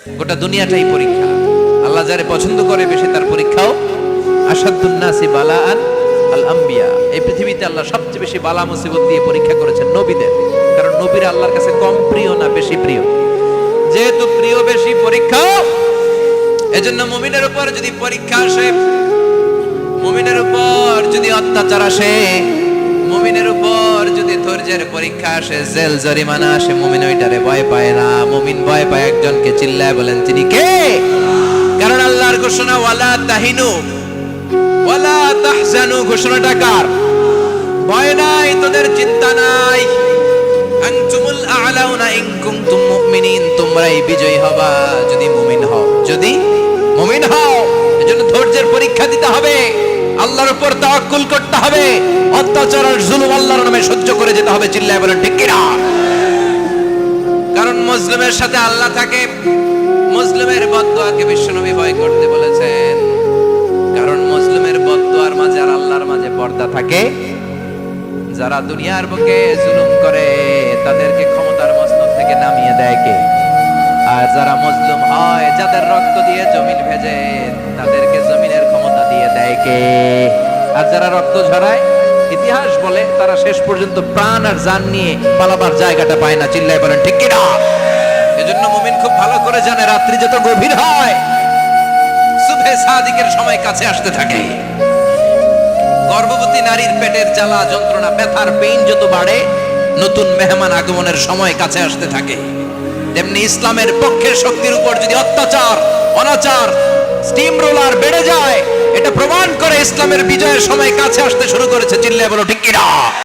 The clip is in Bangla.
গোটা দুনিয়াটাই পরীক্ষা। আল্লাহ যারে পছন্দ করে বেশি তার পরীক্ষাও। আসাদুন নাসি বালাআন আল আম্বিয়া। এই পৃথিবীতে আল্লাহ সবচেয়ে বেশি বালা মুসিবত দিয়ে পরীক্ষা করেছেন নবীদের, কারণ নবীরা আল্লাহর কাছে কম প্রিয় না বেশি প্রিয়। যেহেতু প্রিয় বেশি পরীক্ষা, এজন্য মুমিনের উপর যদি পরীক্ষা আসে, মুমিনের উপর যদি অত্যাচার আসে, মুমিনের উপর যদি ধৈর্যের পরীক্ষা আসে, জেল জরিমানা আসে, মুমিন ওইটারে ভয় পায় না। মুমিন ভয় পায় একজনকে, চিল্লায় বলেন তিনি কে? কারণ আল্লাহর ঘোষণা ওয়ালা তাহিনু ওয়ালা তাহজানু। ঘোষণাটা কার? ভয় নাই, তোদের চিন্তা নাই। আনতুমুল আ'লাউনা ইন কুনতুম মুমিনিন। তোমরাই বিজয়ী হবা যদি মুমিন হও, যদি মুমিন হও। এজন্য ধৈর্যের পরীক্ষা দিতে হবে, আল্লাহর উপর তাওয়াক্কুল করতে হবে, অত্যাচার আর জুলুম আল্লাহর নামে সহ্য করে যেতে হবে। চিল্লায় বলেন ঠিক কি না? কারণ মুসলিমের সাথে আল্লাহ থাকে। মুসলিমের বদদুয়াকে বিশ্বনবী ভয় করতে বলেছেন, কারণ মুসলিমের বদদুয়ার মাঝে আর আল্লাহর মাঝে পর্দা থাকে। যারা দুনিয়ার বুকে জুলুম করে তাদেরকে ক্ষমতার মসনদ থেকে নামিয়ে দেয় কে? আর যারা মজলুম হয়, যাদের রক্ত দিয়ে জমিন ভেজে, তাদেরকে জমিনের ক্ষমতা দিয়ে দেয় কে? আর যারা রক্ত ঝরায়, ইতিহাস বলে তারা শেষ পর্যন্ত প্রাণ আর জান নিয়ে পালাবার জায়গাটা পায় না। চিল্লায় বলেন ঠিক কি না? এজন্য মুমিন খুব ভালো করে জানে, রাত্রি যত গভীর হয়, সুবহে সাদিকের সময় কাছে আসতে থাকে। গর্ভবতী নারীর পেটের জ্বালা যন্ত্রণা, ব্যথার পেইন যত বাড়ে, নতুন মেহমান আগমনের সময় কাছে আসতে থাকে। তেমনি ইসলামের পক্ষের শক্তির উপর যদি অত্যাচার, অনাচার, স্টিম রোলার বেড়ে যায়, এটা প্রমাণ করে ইসলামের বিজয়ের সময় কাছে আসতে শুরু করেছে। চিল্লায় বলো ঠিক কি না?